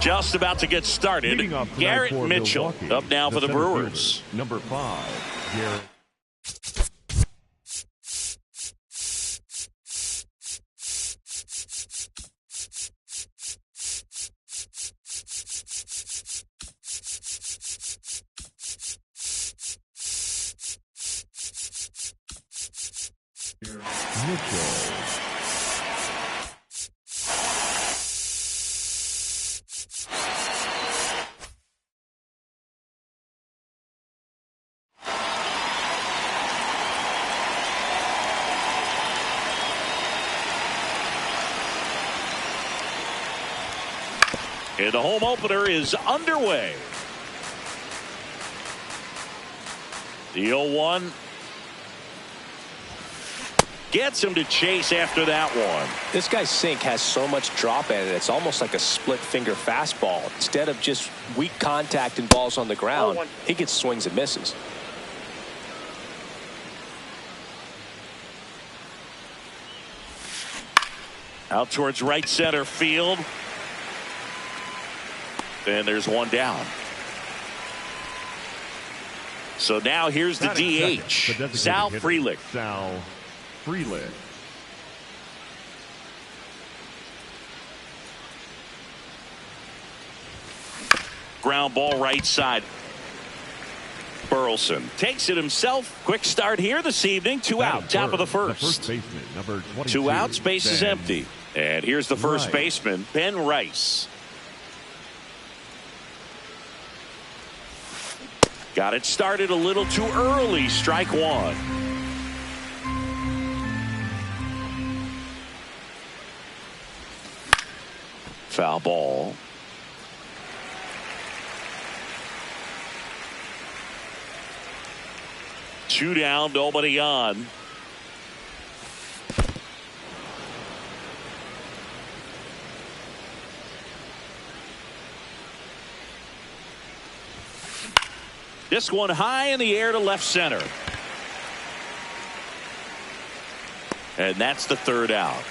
Just about to get started. Garrett Mitchell Milwaukee, up now for the Brewers. Fielder, number 5, Garrett. Mitchell. And the home opener is underway. The 0-1 gets him to chase after that one. This guy's sink has so much drop in it. It's almost like a split finger fastball. Instead of just weak contact and balls on the ground, he gets swings and misses. Out towards right center field. And there's one down. So now here's the DH, Sal Frelick. Sal Frelick. Ground ball right side. Burleson takes it himself. Quick start here this evening. 2 out, top of the first. The first baseman, number 22, 2 outs, base is Ben empty. And here's the first baseman, Ben Rice. Got it started a little too early. Strike one. Foul ball. Two down, nobody on. This one high in the air to left center. And that's the third out.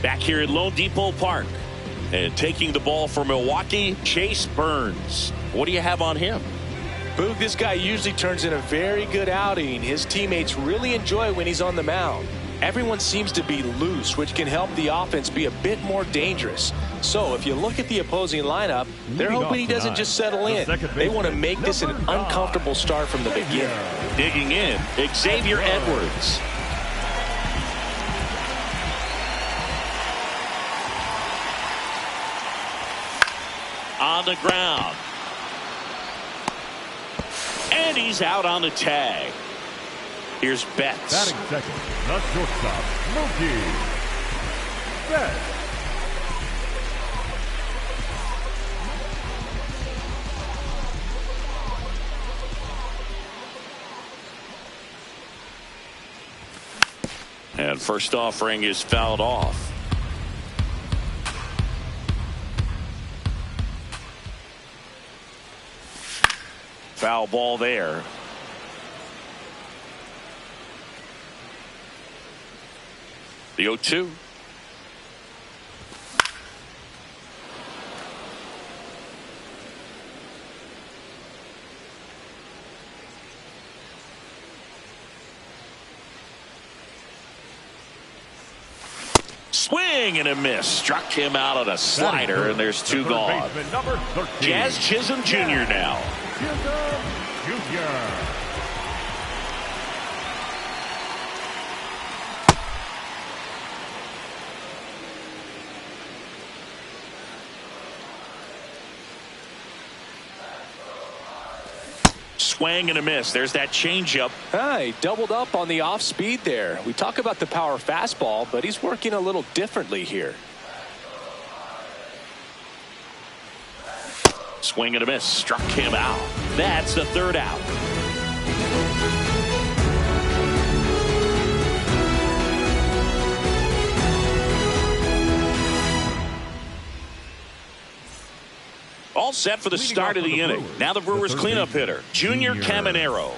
Back here at Lone Depot Park. And taking the ball for Milwaukee, Chase Burns. What do you have on him? Boog, this guy usually turns in a very good outing. His teammates really enjoy when he's on the mound. Everyone seems to be loose, which can help the offense be a bit more dangerous. So if you look at the opposing lineup, they're hoping he doesn't just settle in. They want to make this an uncomfortable start from the beginning. Digging in, Xavier Edwards. On the ground. And he's out on the tag. Here's Betts. Batting second, the shortstop, Mookie Betts. And first offering is fouled off. Foul ball there. The 0-2. Swing and a miss. Struck him out on a slider, and there's two gone. Jazz Chisholm Jr. now. Chisholm Jr. Swing and a miss. There's that changeup. He doubled up on the off speed there. We talk about the power fastball, but he's working a little differently here. Swing and a miss. Struck him out. That's the third out. All set for the Leading start off of for the inning. Brewers, Now the Brewers third cleanup baseman, hitter, Junior Caminero.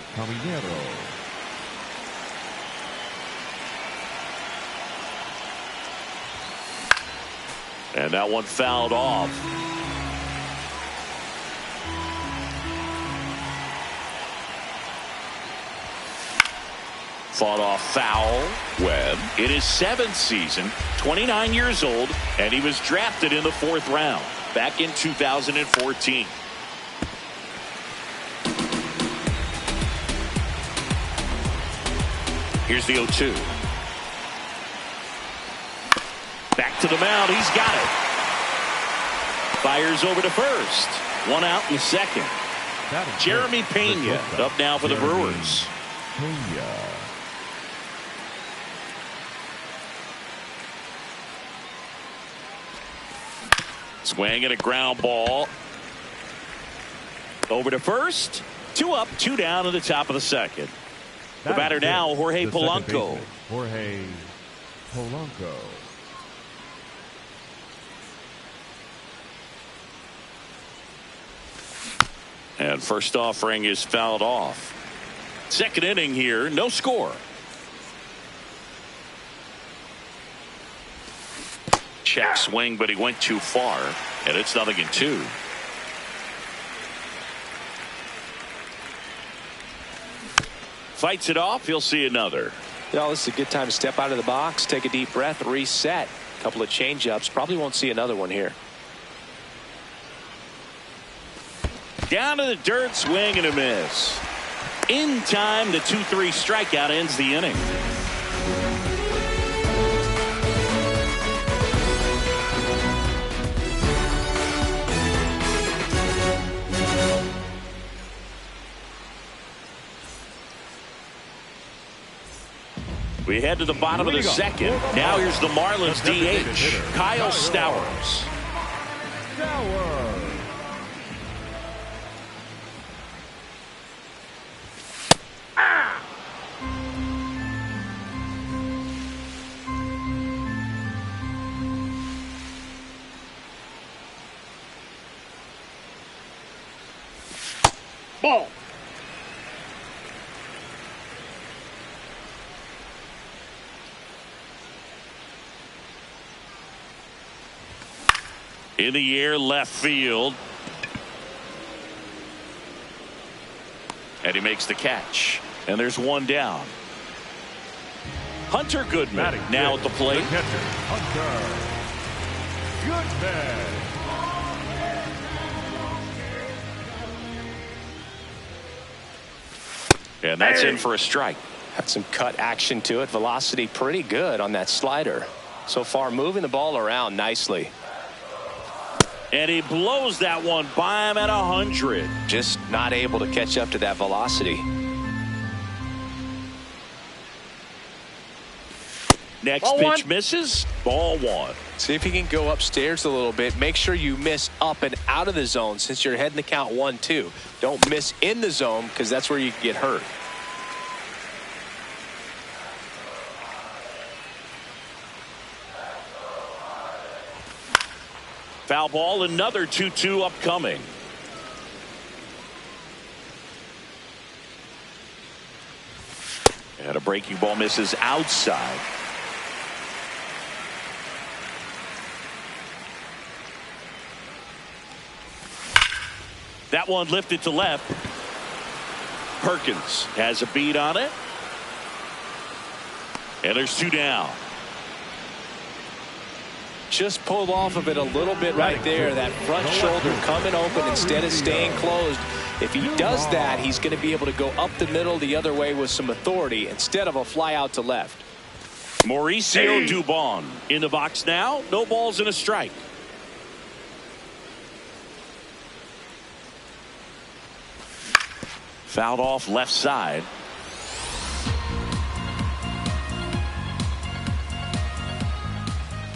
And that one fouled off. Fought off foul. Webb in his 7th season, 29 years old, and he was drafted in the 4th round back in 2014. Here's the 0-2. Back to the mound. He's got it. Fires over to first. One out in the second. Jeremy Pena up now for the Brewers. Swing and a ground ball. Over to first. 2 up, 2 down in the top of the second. The batter now, Jorge Polanco. Jorge Polanco. And first offering is fouled off. Second inning here, no score. Check swing, but he went too far, and it's 0-2. Fights it off. He'll see another. This is a good time to step out of the box, take a deep breath, reset. A couple of change-ups. Probably won't see another one here. Down to the dirt, swing and a miss. In time, the 2-3 strikeout ends the inning. We head to the bottom of the second. Now here's the Marlins DH, Kyle Stowers. Ball. In the air, left field. And he makes the catch. And there's one down. Hunter Goodman now at the plate. Hunter Goodman. And that's in for a strike. Had some cut action to it. Velocity pretty good on that slider. So far moving the ball around nicely. And he blows that one by him at 100. Just not able to catch up to that velocity. Next pitch misses. Ball 1. See if he can go upstairs a little bit. Make sure you miss up and out of the zone since you're heading the count 1-2. Don't miss in the zone because that's where you can get hurt. Foul ball, another 2-2 upcoming. And a breaking ball misses outside. That one lifted to left. Perkins has a beat on it. And there's 2 down. Just pulled off of it a little bit right there. That front shoulder coming open instead of staying closed. If he does that, he's going to be able to go up the middle the other way with some authority instead of a fly out to left. Mauricio Dubon in the box now. No balls and a strike. Fouled off left side.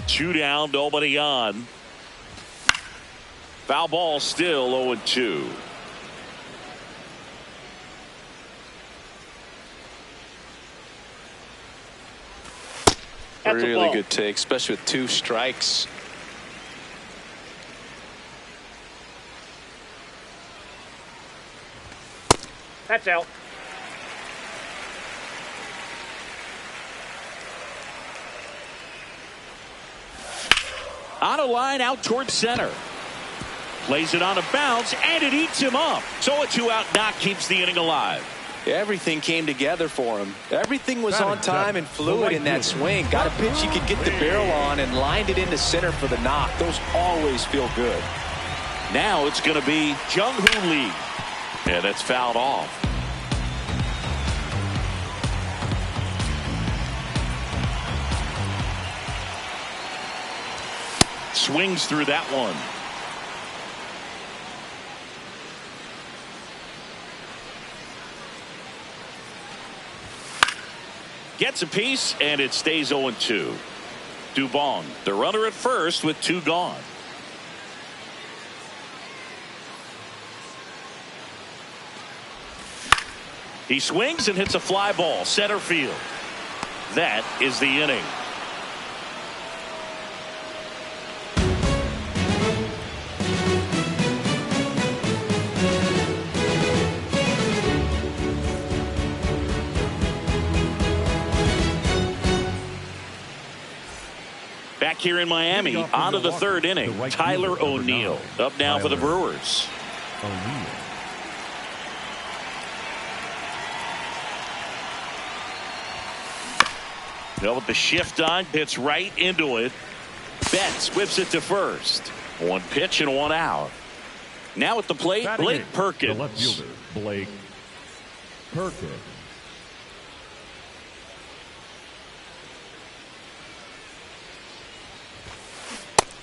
Two down, nobody on. Foul ball still 0-2. Really good take, especially with 2 strikes. That's out. On a line out towards center. Plays it on a bounce, and it eats him up. So a 2-out knock keeps the inning alive. Everything came together for him. Everything was on time and fluid in that swing. Got a pitch he could get the barrel on and lined it into center for the knock. Those always feel good. Now it's going to be Jung-Hoo Lee. And it's fouled off. Swings through that one. Gets a piece, and it stays 0-2. Dubon, the runner at first with 2 gone. He swings and hits a fly ball center field. That is the inning. Back here in Miami, on to the 3rd inning. Tyler O'Neill up now for the Brewers. Well, with the shift on, hits right into it. Betts whips it to first. 1 pitch and 1 out. Now at the plate, Blake Perkins. The left fielder, Blake Perkins.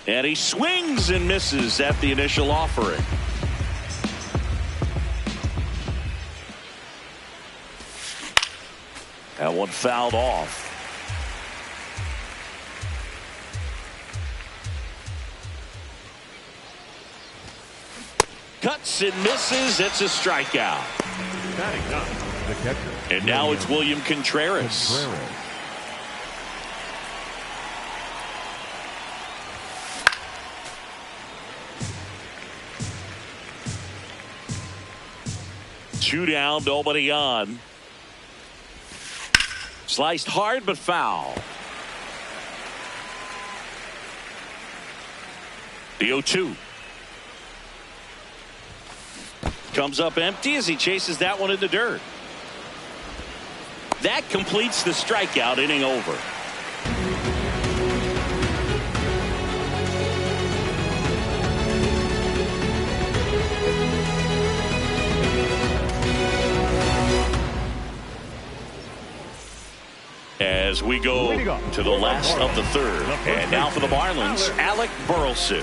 And he swings and misses at the initial offering. That one fouled off. Cuts and misses. It's a strikeout. The catcher. And now it's William Contreras. Two down, nobody on. Sliced hard but foul. The 0-2. Comes up empty as he chases that one in the dirt. That completes the strikeout. Inning over. As we go to the last of the 3rd. And now for the Marlins, Alec Burleson.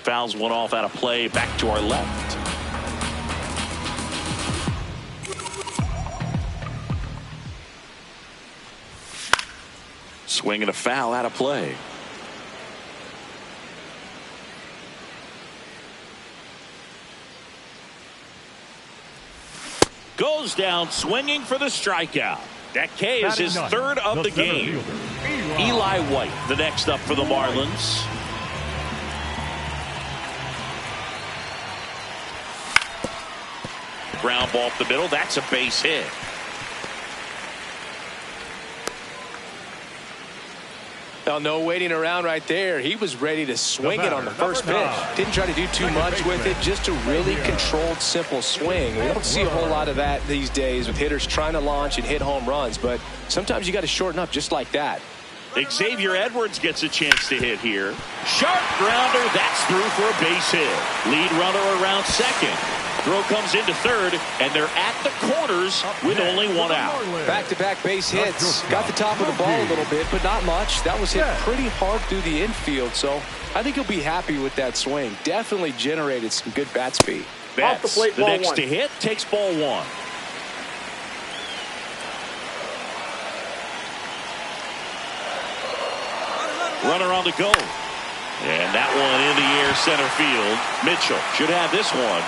Fouls one off out of play. Back to our left. Swing and a foul out of play. Goes down swinging for the strikeout. That K is his 3rd of the game. Eli White, the next up for the Marlins. Ground ball up the middle. That's a base hit. Well, no waiting around right there. He was ready to swing it on the first pitch. Didn't try to do too much with it. Just a really controlled, simple swing. We don't see a whole lot of that these days with hitters trying to launch and hit home runs. But sometimes you got to shorten up just like that. Xavier Edwards gets a chance to hit here. Sharp grounder. That's through for a base hit. Lead runner around second. Throw comes into third, and they're at the corners with only 1 out. Back-to-back base hits. Got the top of the ball a little bit, but not much. That was hit pretty hard through the infield, so I think he'll be happy with that swing. Definitely generated some good bat speed. Betts, off the plate, the next 1. To hit, takes ball 1. Runner on the go. And that one in the air center field. Mitchell should have this one.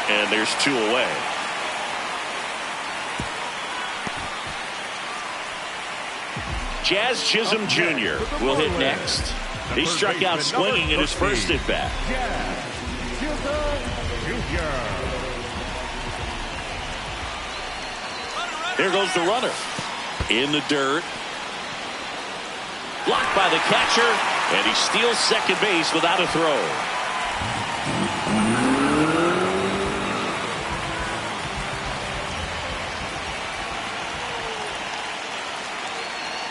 And there's 2 away. Jazz Chisholm Jr. will hit next. He struck out swinging in his first at bat. Here goes the runner. In the dirt. Blocked by the catcher, and he steals second base without a throw.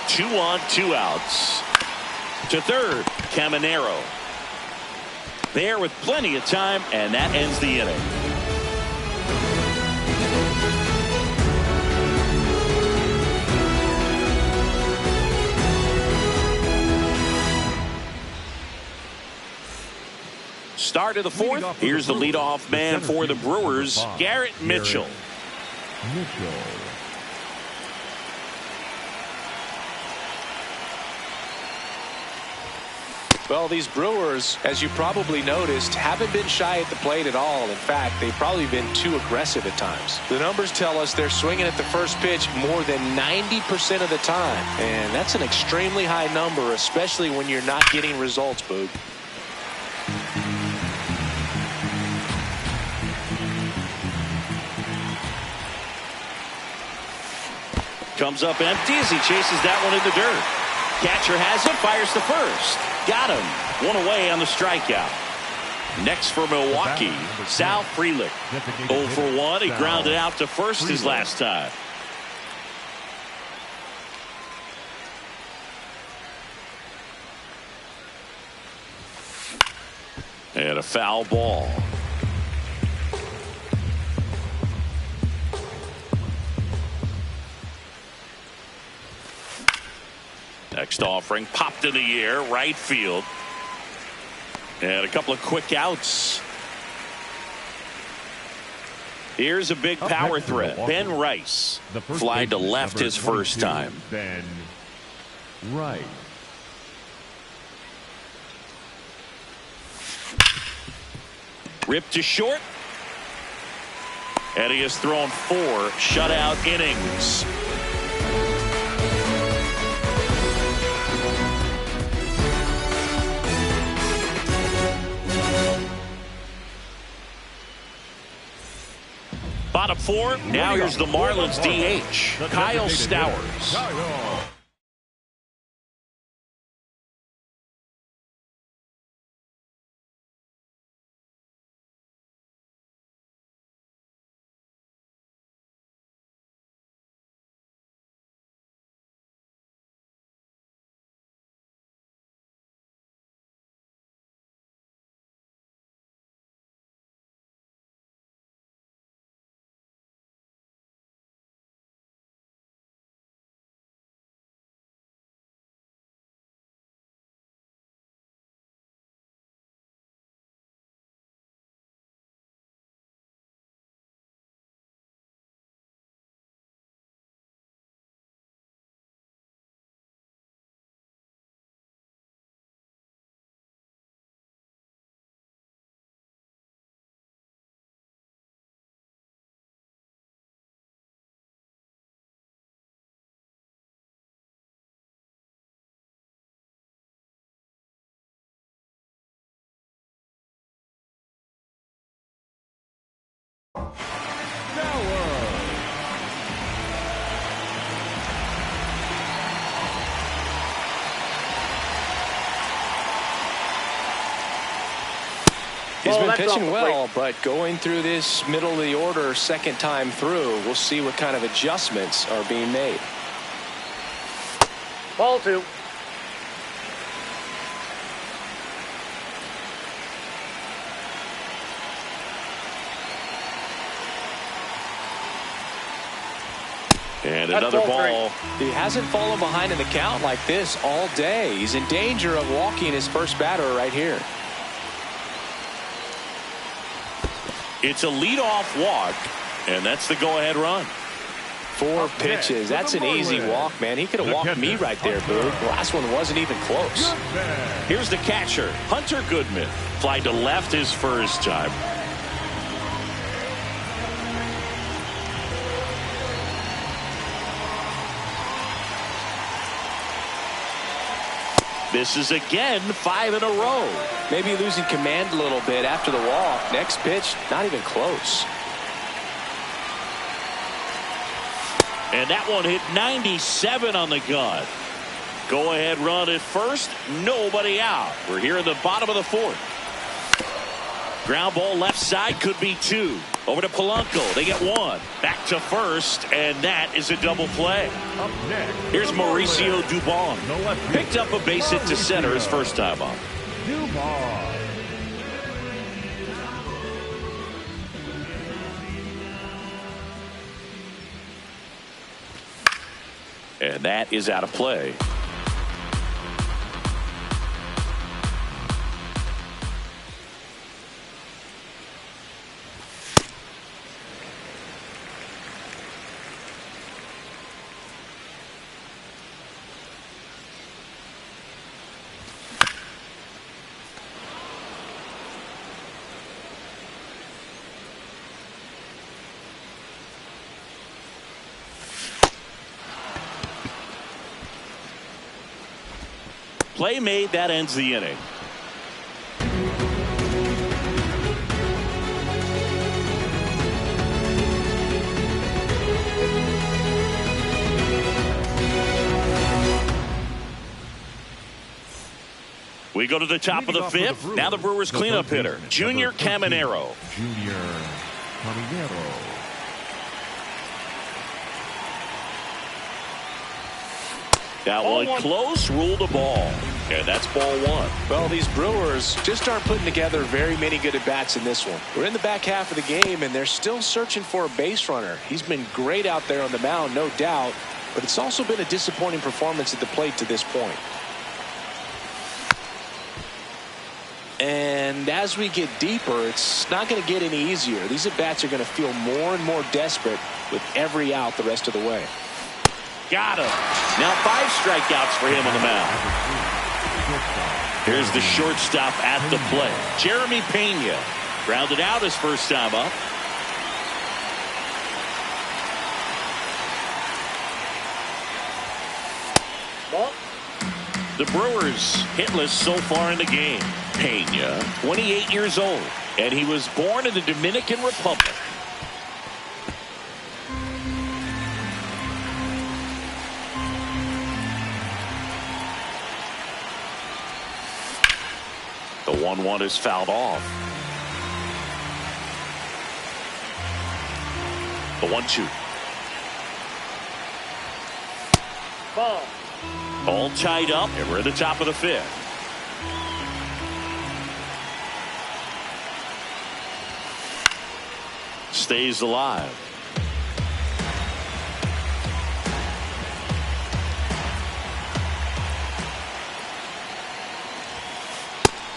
Two on, two outs. To third, Caminero. There with plenty of time, and that ends the inning. Start of the fourth. Here's the leadoff man for the Brewers, Garrett Mitchell. Well, these Brewers, as you probably noticed, haven't been shy at the plate at all. In fact, they've probably been too aggressive at times. The numbers tell us they're swinging at the first pitch more than 90% of the time. And that's an extremely high number, especially when you're not getting results, Boog. Comes up empty as he chases that one in the dirt. Catcher has it, fires to first. Got him. One away on the strikeout. Next for Milwaukee, Sal Frelick. 0 for 1. He grounded out to first his last time. And a foul ball. Next offering popped in the air, right field. And a couple of quick outs. Here's a big power threat. Ben Rice. Fly to left his first time. Ben Rice. Ripped to short. And he has thrown 4 shutout innings. Bottom 4. Now here's the Marlins DH, Kyle Stowers. He's been pitching well, but going through this middle of the order second time through, we'll see what kind of adjustments are being made. Ball 2. And another ball. He hasn't fallen behind in the count like this all day. He's in danger of walking his first batter right here. It's a leadoff walk, and that's the go-ahead run. 4 pitches. That's an easy walk, man. He could have walked me right there, Boo. The last one wasn't even close. Here's the catcher, Hunter Goodman. Fly to left his first time. Misses again, 5 in a row. Maybe losing command a little bit after the walk. Next pitch, not even close. And that one hit 97 on the gun. Go ahead run at first. Nobody out. We're here in the bottom of the fourth. Ground ball left side, could be 2. Over to Polanco. They get 1. Back to first, and that is a double play. Up next, Here's Mauricio Dubon. Picked up a base hit to center his first time up. Dubon. And that is out of play. Play made, that ends the inning. We go to the top of the fifth. Now the Brewers cleanup hitter, Junior Caminero. Junior Caminero. That one close, ruled a ball. And that's ball 1. Well, these Brewers just aren't putting together very many good at-bats in this one. We're in the back half of the game, and they're still searching for a base runner. He's been great out there on the mound, no doubt, but it's also been a disappointing performance at the plate to this point. And as we get deeper, it's not going to get any easier. These at-bats are going to feel more and more desperate with every out the rest of the way. Got him. Now 5 strikeouts for him on the mound. Here's the shortstop at the plate, Jeremy Pena. Grounded out his first time up. The Brewers hitless so far in the game. Pena, 28 years old, and he was born in the Dominican Republic. The 1-1 is fouled off. The 1-2. Ball. All tied up, and we're at the top of the fifth. Stays alive.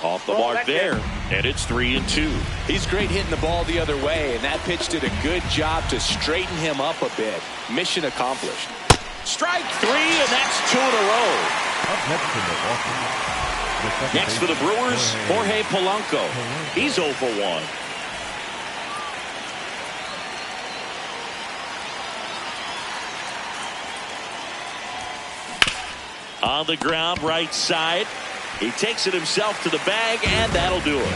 Off the mark there, and it's 3-2. He's great hitting the ball the other way, and that pitch did a good job to straighten him up a bit. Mission accomplished. Strike 3, and that's 2 in a row. Up next to Milwaukee. Next for the Brewers, Jorge Polanco. He's 0 for 1. On the ground, right side. He takes it himself to the bag, and that'll do it.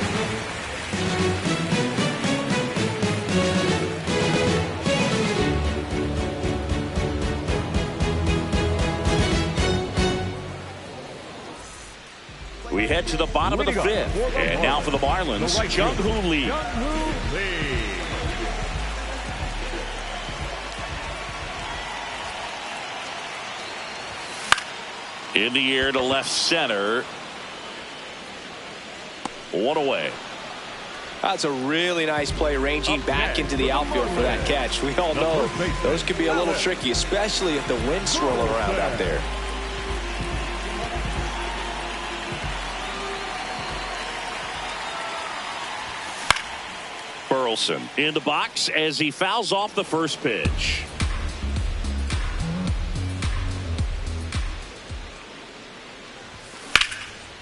We head to the bottom of the fifth. And now for the Marlins, Jung-Hoo Lee. In the air to left center. 1 away. That's a really nice play, ranging back into the outfield for that catch. We all know those can be a little tricky, especially if the wind's swirling around out there. Burleson in the box as he fouls off the first pitch.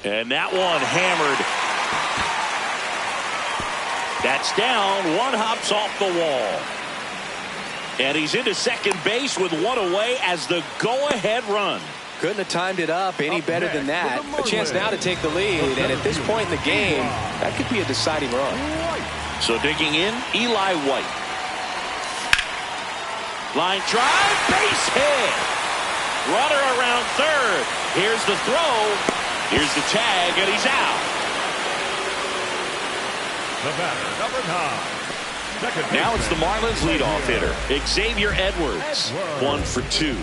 And that one hammered. That's down. One hops off the wall. And he's into second base with 1 away as the go-ahead run. Couldn't have timed it up any better than that. A chance now to take the lead, and at this point in the game, that could be a deciding run. So digging in, Eli White. Line drive, base hit. Runner around third. Here's the throw. Here's the tag, and he's out. The batter, number 9. Now it's the Marlins leadoff hitter, Xavier Edwards. 1 for 2.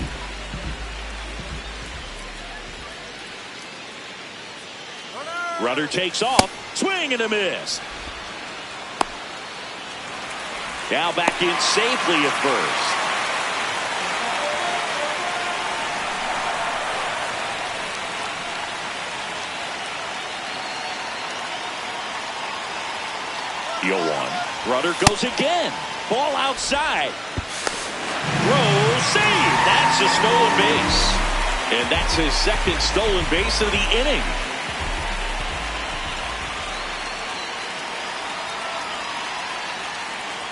Runner takes off. Swing and a miss. Now back in safely at first. The 0-1. Runner goes again. Ball outside. Throw, save. That's a stolen base. And that's his second stolen base of the inning.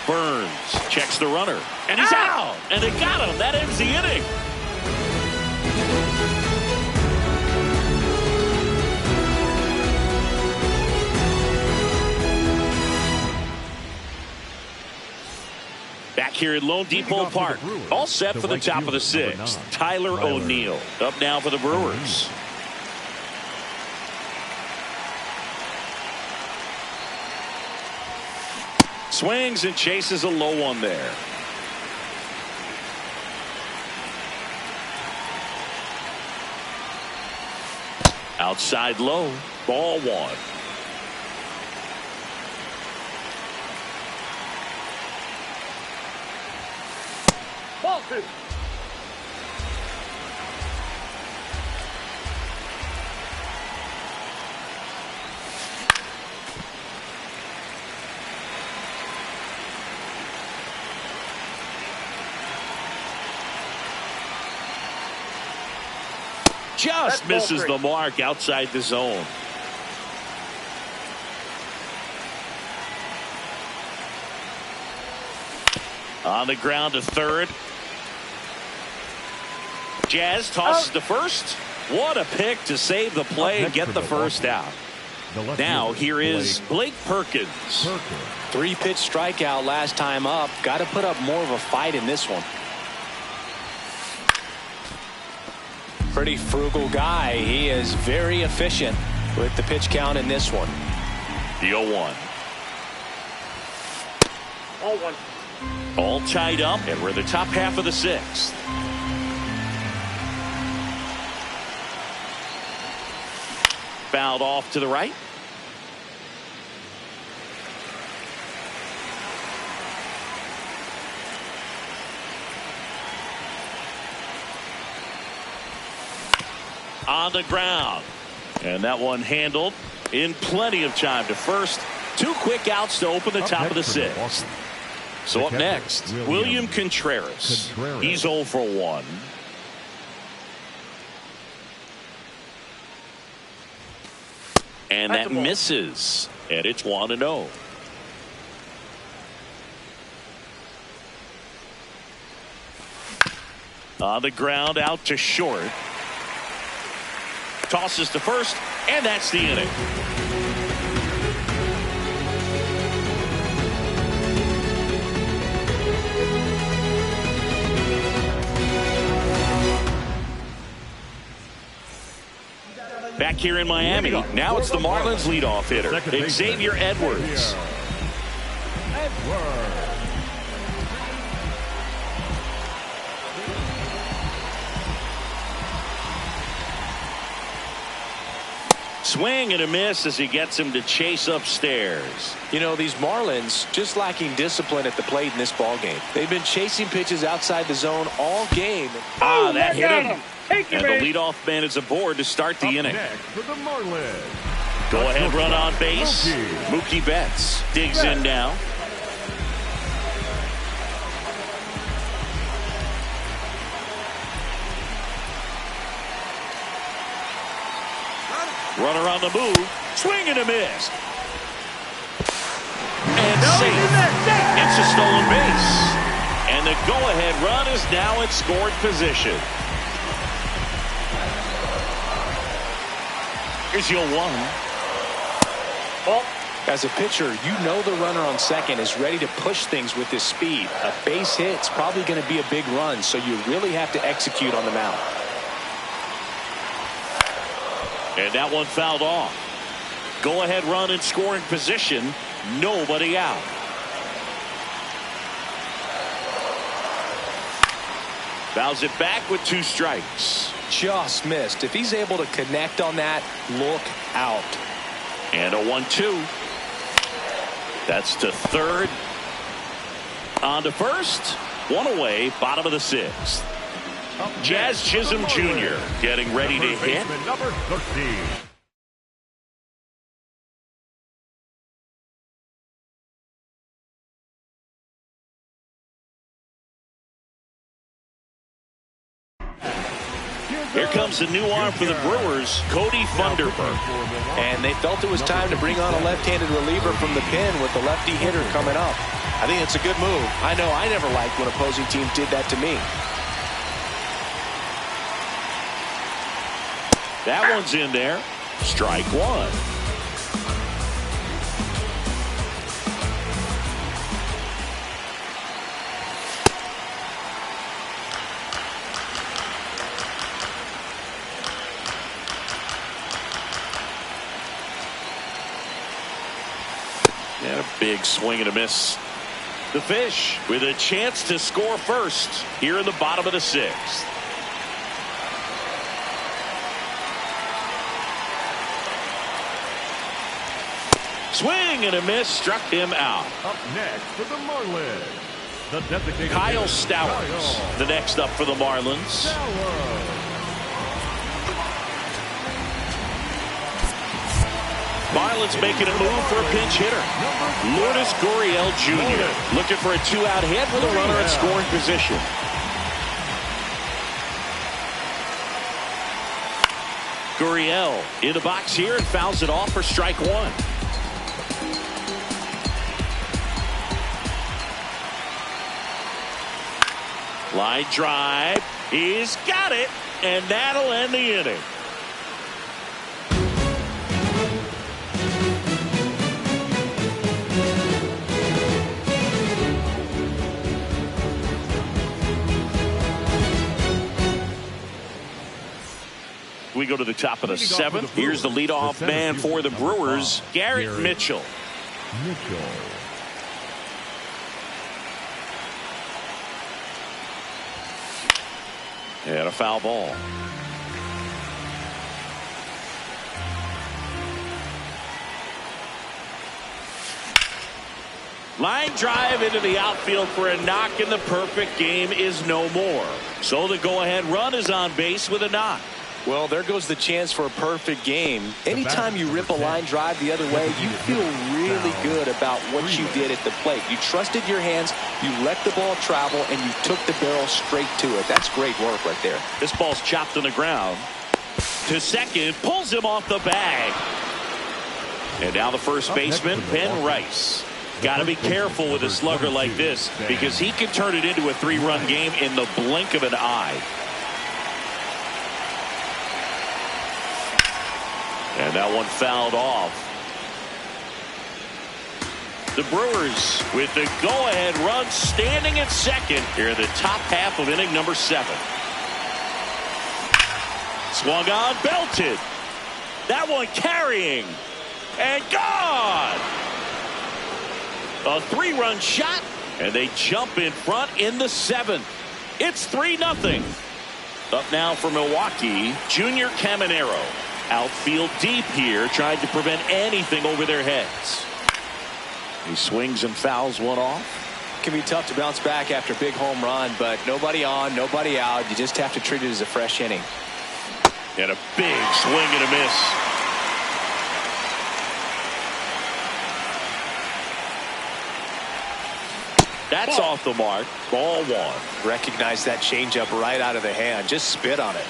Burns checks the runner. And he's out. And they got him. That ends the inning. Back here at Lone Depot Park. All set for the top of the 6th. Tyler O'Neill up now for the Brewers. Swings and chases a low one there. Outside low. Ball 1. Ball 2. Just misses the mark outside the zone. On the ground to third. Jazz tosses to first. What a pick to save the play and get the first out. Now here is Blake Perkins. 3-pitch strikeout last time up. Got to put up more of a fight in this one. Pretty frugal guy. He is very efficient with the pitch count in this one. The 0-1. All 1. All tied up, and we're in the top half of the 6th. Fouled off to the right. On the ground. And that one handled in plenty of time to first. 2 quick outs to open the top of the 6th. So up next, William Contreras. He's 0 for 1. And that misses. And it's 1-0. On the ground, out to short. Tosses to first, and that's the inning. Back here in Miami, now it's the Marlins leadoff hitter, Xavier Edwards. Swing and a miss as he gets him to chase upstairs. You know, these Marlins just lacking discipline at the plate in this ball game. They've been chasing pitches outside the zone all game. That hit him. And the leadoff man is aboard to start the inning. Go ahead run on base. Mookie Betts digs in now. Runner on the move. Swing and a miss. And safe. It's a stolen base. And the go-ahead run is now in scored position. Here's your 1. Ball. As a pitcher, you know the runner on second is ready to push things with his speed. A base hit's probably going to be a big run, so you really have to execute on the mound. And that one fouled off. Go ahead run in scoring position. Nobody out. Fouls it back with 2 strikes. Just missed. If he's able to connect on that, look out. And a 1-2. That's to third. On to first. 1 away. Bottom of the 6th. Jazz Chisholm Jr. getting ready to hit. Number 13. Here comes the new arm for the Brewers, Cody Funderburk. And they felt it was time to bring on a left-handed reliever from the pen with the lefty hitter coming up. I think it's a good move. I know I never liked when opposing teams did that to me. That one's in there. Strike 1. And a big swing and a miss. The Fish with a chance to score first here in the bottom of the 6th. Swing and a miss, struck him out. Up next for the Marlins, the designated Kyle hitter, Stowers, Kyle the next up for the Marlins. Stowers. Marlins making a move for a pinch hitter. Lourdes Gurriel Jr. looking for a 2-out hit with a runner at scoring position. Gurriel in the box here and fouls it off for strike 1. Line drive. He's got it, and that'll end the inning. We go to the top of the 7th. Here's the leadoff man for the Brewers, Garrett Mitchell. And a foul ball. Line drive into the outfield for a knock, and the perfect game is no more. So the go-ahead run is on base with a knock. Well, there goes the chance for a perfect game. Anytime you rip a line drive the other way, you feel really good about what you did at the plate. You trusted your hands, you let the ball travel, and you took the barrel straight to it. That's great work right there. This ball's chopped on the ground. To second, pulls him off the bag. And now the first baseman, Ben Rice. Got to be careful with a slugger like this because he can turn it into a 3-run game in the blink of an eye. And that one fouled off. The Brewers with the go-ahead run standing at second here in the top half of inning number 7. Swung on, belted. That one carrying. And gone. A 3-run shot, and they jump in front in the 7th. It's 3-0. Up now for Milwaukee, Junior Caminero. Outfield deep here, trying to prevent anything over their heads. He swings and fouls one off. It can be tough to bounce back after a big home run, but nobody on, nobody out. You just have to treat it as a fresh inning. And a big swing and a miss. That's off the mark. Ball 1. Recognize that changeup right out of the hand. Just spit on it.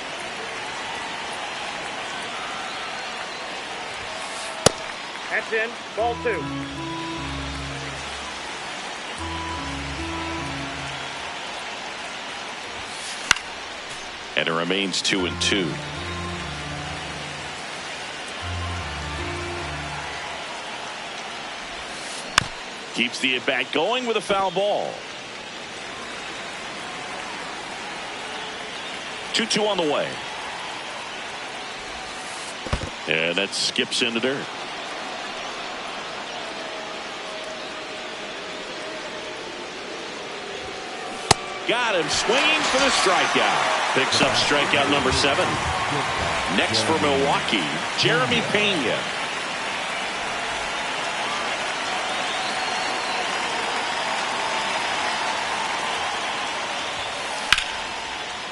That's in. Ball 2. And it remains 2-2. Keeps the at-bat going with a foul ball. 2-2 on the way. And that skips into dirt. Got him swinging for the strikeout. Picks up strikeout number 7. Next for Milwaukee, Jeremy Pena.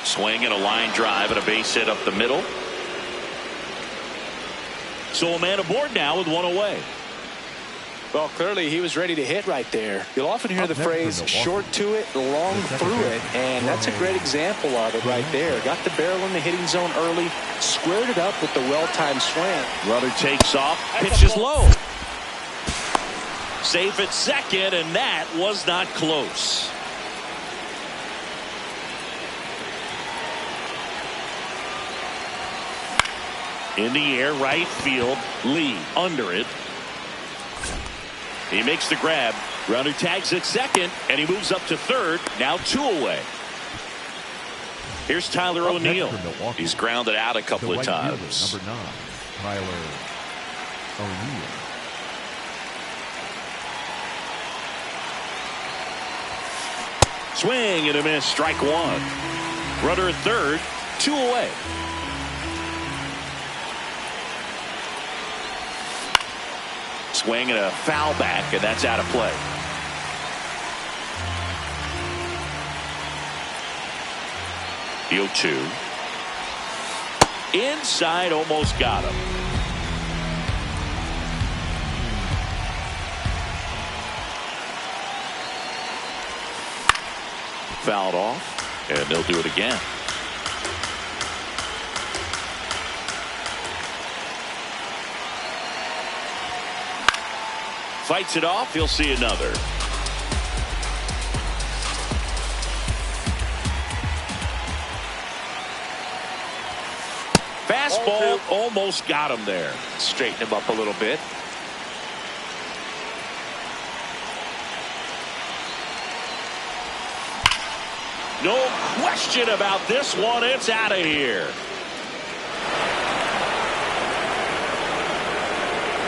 Swing and a line drive and a base hit up the middle. So a man aboard now with one away. Well, clearly he was ready to hit right there. You'll often hear the phrase short to it, long through it, and that's a great example of it right there. Got the barrel in the hitting zone early, squared it up with the well-timed swing. Runner takes off, pitches low. Safe at second, and that was not close. In the air, right field, Lee under it. He makes the grab. Runner tags at second, and he moves up to third. Now 2 away. Here's Tyler O'Neill. He's grounded out a couple of times. Number 9, Tyler O'Neill. Swing and a miss. Strike 1. Runner at third. 2 away. Swing and a foul back, and that's out of play. The 0-2. Inside, almost got him. Fouled off, and they'll do it again. Fights it off. He'll see another. Fastball almost got him there. Straighten him up a little bit. No question about this one. It's out of here.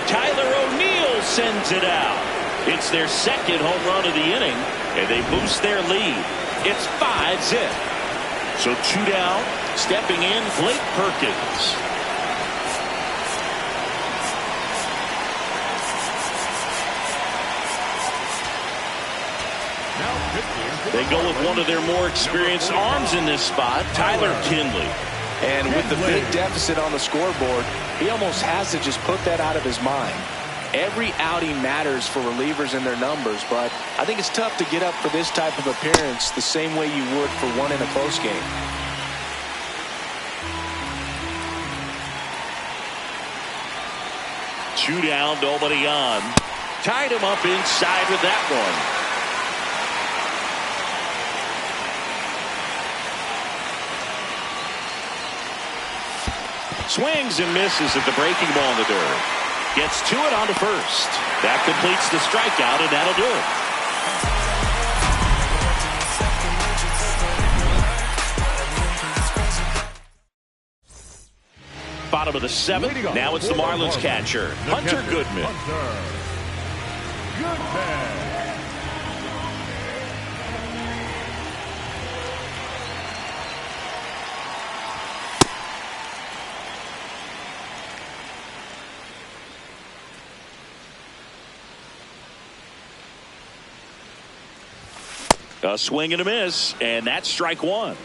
Tyler O'Neill sends it out. It's their second home run of the inning, and they boost their lead. It's 5-zip. So 2 down. Stepping in, Blake Perkins. They go with one of their more experienced arms in this spot, Tyler Kinley. And with the big deficit on the scoreboard, he almost has to just put that out of his mind. Every outing matters for relievers and their numbers, but I think it's tough to get up for this type of appearance the same way you would for one in a close game. Two down, nobody on. Tied him up inside with that one. Swings and misses at the breaking ball in the dirt. Gets to it onto first. That completes the strikeout, and that'll do it. Bottom of the 7th. Now it's the Marlins catcher, Hunter Goodman. A swing and a miss, and that's strike 1.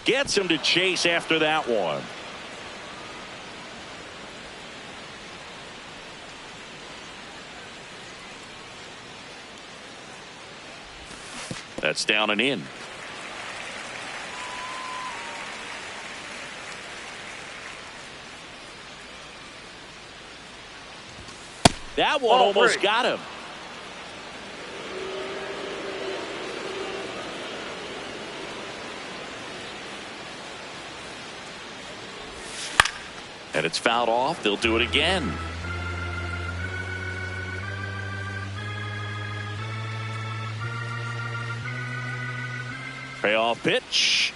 Gets him to chase after that one. That's down and in. That one almost got him. And it's fouled off. They'll do it again. Payoff pitch.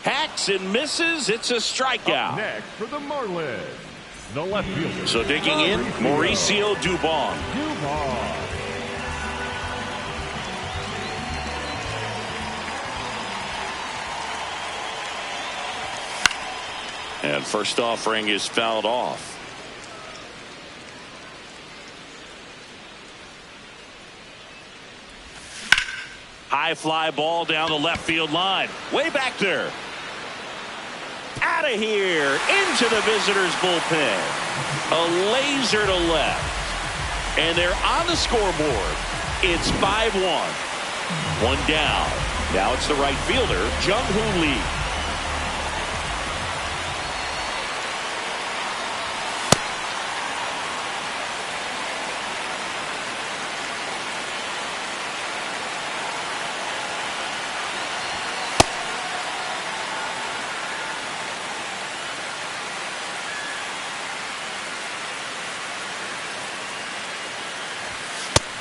Hacks and misses. It's a strikeout. Up next for the Marlins, the left fielder. So digging in, Mauricio Dubon. And first offering is fouled off. High fly ball down the left field line. Way back there. Out of here. Into the visitors' bullpen. A laser to left. And they're on the scoreboard. It's 5-1. One down. Now it's the right fielder, Jung-Hoo Lee.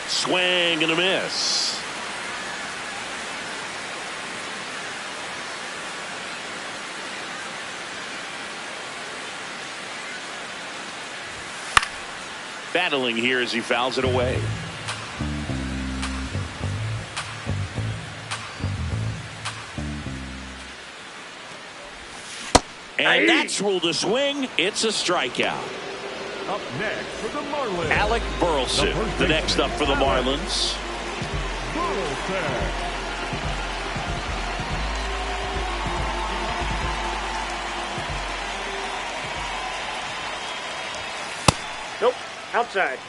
Swing and a miss. Battling here as he fouls it away. And that's ruled a swing. It's a strikeout. Up next for the Marlins, Alec Burleson, the next up for the Marlins. Burleson. Nope. Outside.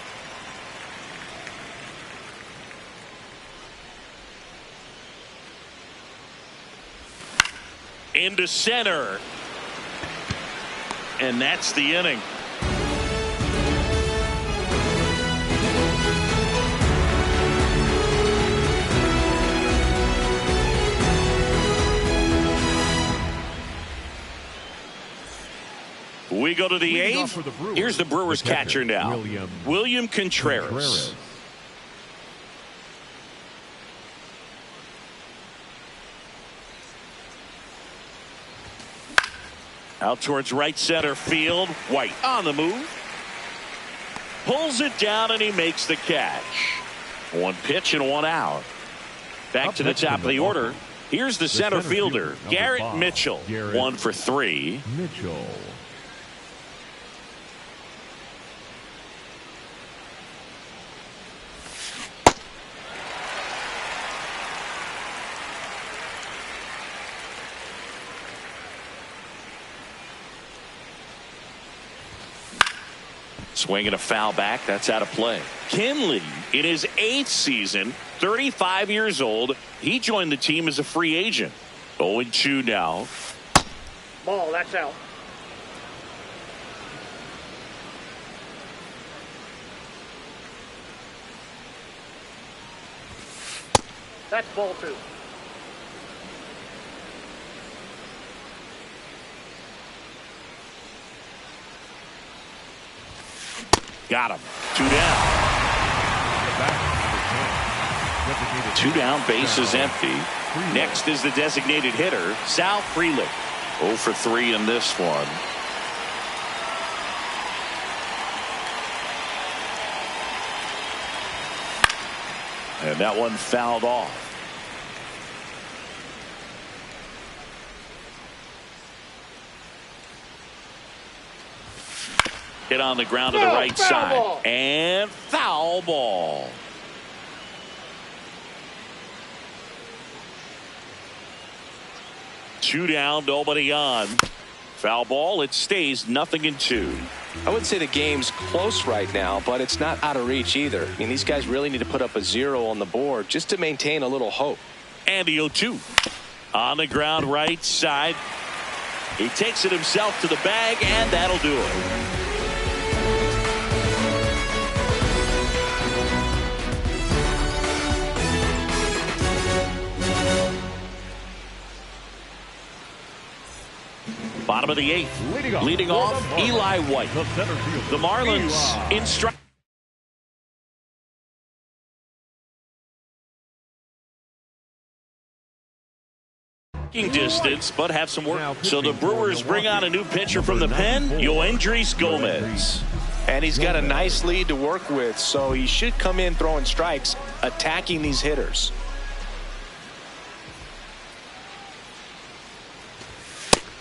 Into center. And that's the inning. We go to the eighth. Here's the Brewers catcher now, William Contreras. Out towards right center field. White on the move. Pulls it down and he makes the catch. One pitch and one out. Back to the top of the order. Here's the center fielder, Garrett Mitchell. 1 for 3. Mitchell. Swinging a foul back. That's out of play. Kinley in his 8th season, 35 years old. He joined the team as a free agent. 0-2 now. Ball, that's out. That's ball 2. Got him. 2 down. 2 down, bases empty. Next is the designated hitter, Sal Frelick. 0 for 3 in this one. And that one fouled off. Hit on the ground to the right side. Ball. And foul ball. Two down, nobody on. Foul ball, it stays 0-2. I would say the game's close right now, but it's not out of reach either. I mean, these guys really need to put up a 0 on the board just to maintain a little hope. And the 0-2. On the ground right side. He takes it himself to the bag, and that'll do it. Bottom of the 8th. Leading off, Eli White. The Marlins in strike. Distance, but have some work. So the Brewers bring on a new pitcher from the pen, Yoendrys Gomez. And he's got a nice lead to work with, so he should come in throwing strikes, attacking these hitters.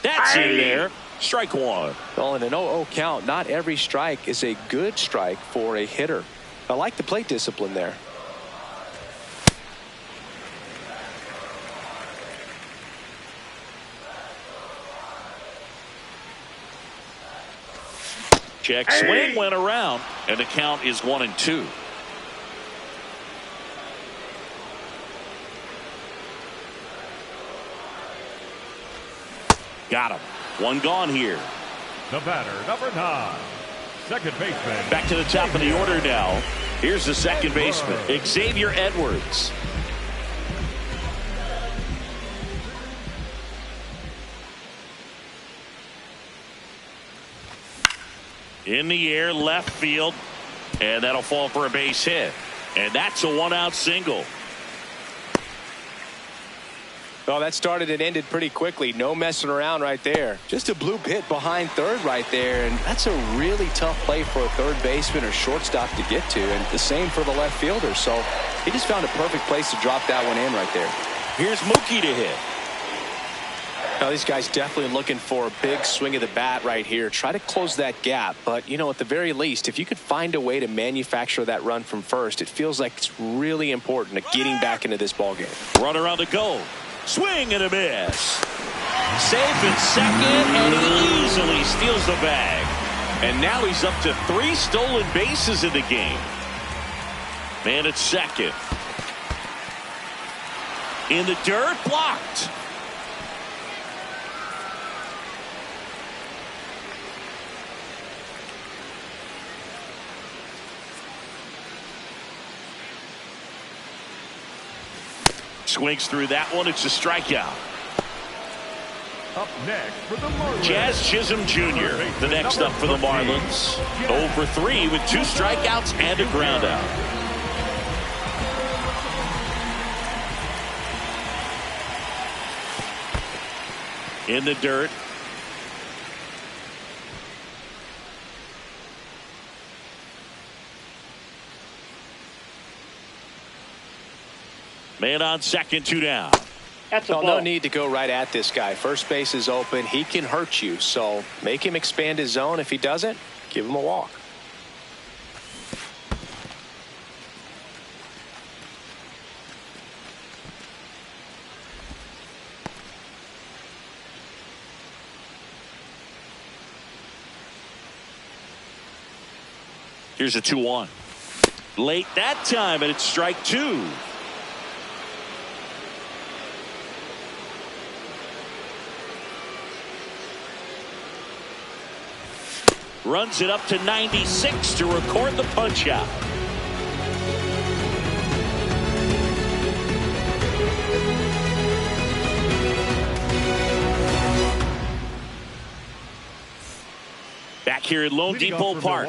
That's in there. Strike one. Well, in an 0-0 count, not every strike is a good strike for a hitter. I like the plate discipline there. Check swing went around, and the count is 1-2. Got him. One gone here. The batter, number 9, second baseman. Back to the top of the order now. Here's the second baseman, Xavier Edwards. In the air, left field, and that'll fall for a base hit. And that's a one-out single. Well, that started and ended pretty quickly. No messing around right there. Just a bloop hit behind third right there, and that's a really tough play for a third baseman or shortstop to get to, and the same for the left fielder. So he just found a perfect place to drop that one in right there. Here's Mookie to hit. Now, these guys definitely looking for a big swing of the bat right here. Try to close that gap. But, you know, at the very least, if you could find a way to manufacture that run from first, it feels like it's really important to getting back into this ballgame. Runner on the go. Swing and a miss. Safe in second, and he easily steals the bag. And now he's up to 3 stolen bases in the game. Man at second. In the dirt, blocked. Swings through that one. It's a strikeout. Up next for the Marlins, Jazz Chisholm Jr. The next up for the Marlins. 0 for 3 with 2 strikeouts and a ground out. In the dirt. Man on second, 2 down. That's a ball. No need to go right at this guy. First base is open. He can hurt you. So make him expand his zone. If he doesn't, give him a walk. Here's a 2-1. Late that time, and it's strike 2. Runs it up to 96 to record the punch out. Back here at Lone Depot Park.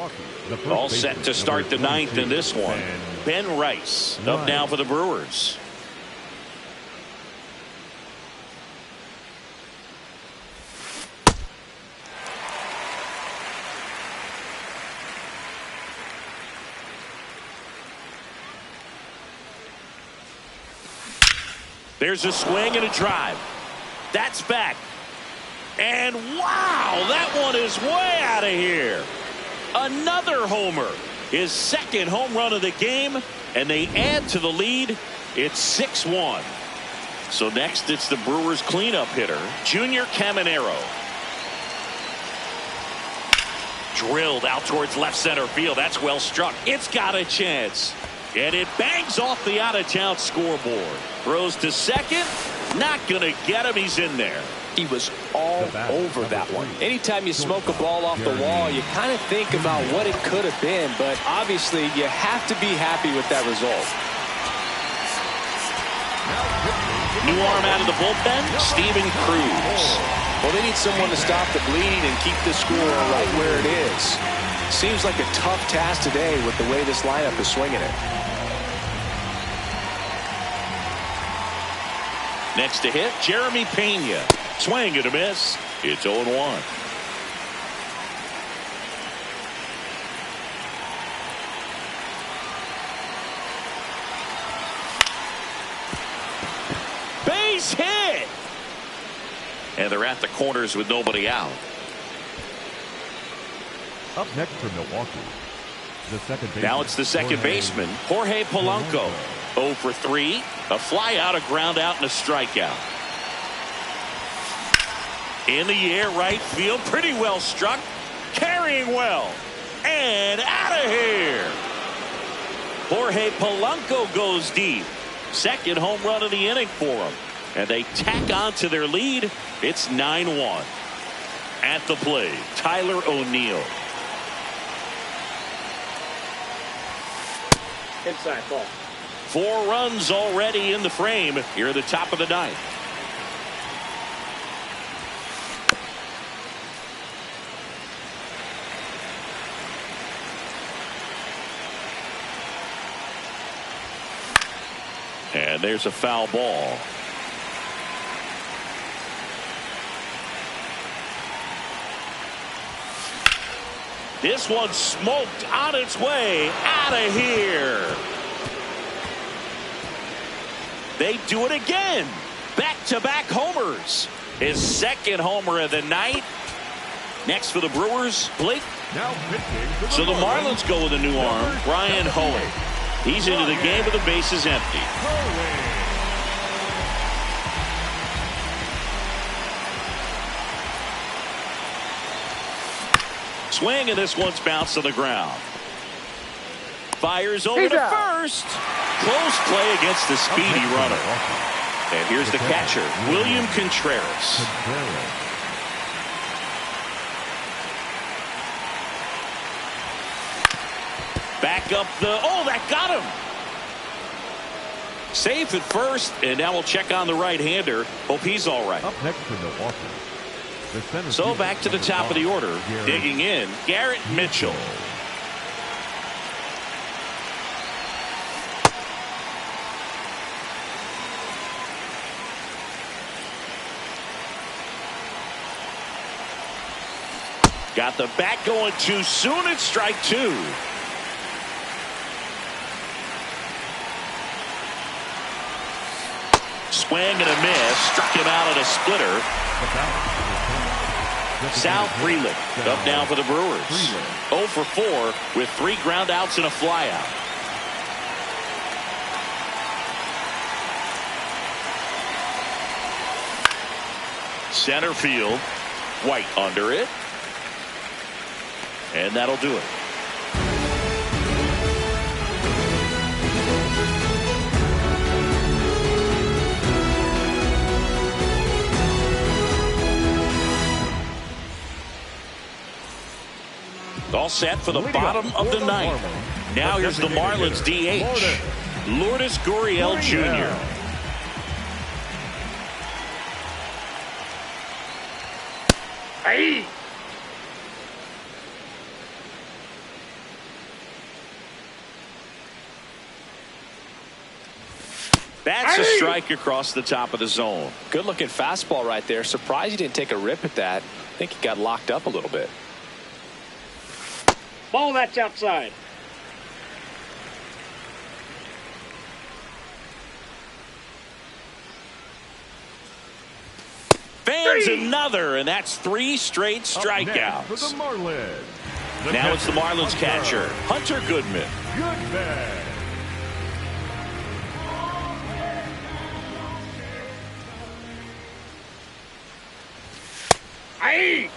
All set to start the 9th in this one. Ben Rice up now for the Brewers. There's a swing and a drive. That's back. And wow, that one is way out of here. Another homer. His second home run of the game, and they add to the lead. It's 6-1. So next it's the Brewers cleanup hitter, Junior Caminero. Drilled out towards left center field. That's well struck. It's got a chance. And it bangs off the out-of-town scoreboard. Throws to second. Not going to get him. He's in there. He was all over that one. Anytime you smoke a ball off the wall, you kind of think about what it could have been. But obviously, you have to be happy with that result. New arm out of the bullpen, Steven Cruz. Well, they need someone to stop the bleeding and keep the score right where it is. Seems like a tough task today with the way this lineup is swinging it. Next to hit, Jeremy Pena. Swing and a miss. It's 0-1. Base hit. And they're at the corners with nobody out. Up next for Milwaukee, the second baseman. Now it's the second baseman, Jorge Polanco. 0 for 3. A fly out, a ground out, and a strikeout. In the air, right field, pretty well struck. Carrying well. And out of here. Jorge Polanco goes deep. Second home run of the inning for him. And they tack on to their lead. It's 9-1. At the plate, Tyler O'Neill. Inside ball. 4 runs already in the frame here at the top of the ninth. And there's a foul ball. This one smoked on its way out of here. They do it again. Back-to-back homers. His second homer of the night. Next for the Brewers, Blake. Now pitching for So the Marlins go with a new arm, Brian Hoey. He's into the game with the bases empty. Swing, and this one's bounced to the ground. Fires over to first. Close play against the speedy runner. And here's the catcher, William Contreras. Back up the, oh, that got him. Safe at first, and now we'll check on the right-hander. Hope he's all right. Up next for Milwaukee. The center So fielder back to the top of the order. Digging in, Garrett Mitchell. Got the bat going too soon. It's strike 2. Swing and a miss. Struck him out at a splitter. Sal Frelick up now for the Brewers. 0 for 4 with 3 ground outs and a flyout. Center field. White under it. And that'll do it. All set for the bottom of the ninth. Now here's the Marlins DH, Lourdes Gurriel Jr. Hey! That's a strike across the top of the zone. Good looking fastball right there. Surprised he didn't take a rip at that. I think he got locked up a little bit. Ball, that's outside. Fans another, and that's 3 straight strikeouts. For the Marlins. Now it's the Marlins catcher, Hunter Goodman. Goodman. Hey!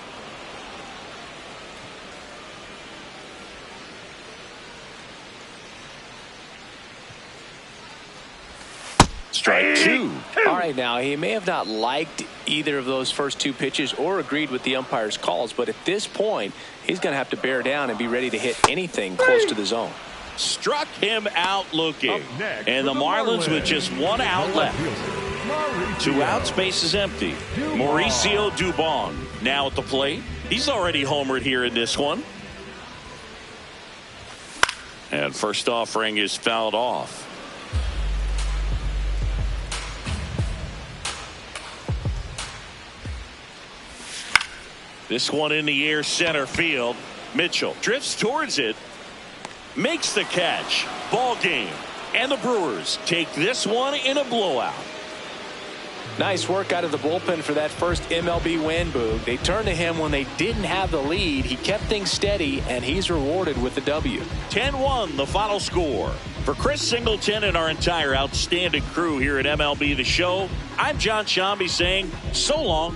Strike 2. All right, now he may have not liked either of those first 2 pitches or agreed with the umpire's calls, but at this point he's going to have to bear down and be ready to hit anything close to the zone. Struck him out looking. And the Marlins with just 1 out left. Two outs, base is empty. Mauricio Dubon now at the plate. He's already homered here in this one. And first offering is fouled off. This one in the air, center field. Mitchell drifts towards it, makes the catch. Ball game. And the Brewers take this one in a blowout. Nice work out of the bullpen for that first MLB win, Boog. They turned to him when they didn't have the lead. He kept things steady, and he's rewarded with the W. 10-1 the final score. For Chris Singleton and our entire outstanding crew here at MLB The Show, I'm John Shambi saying so long.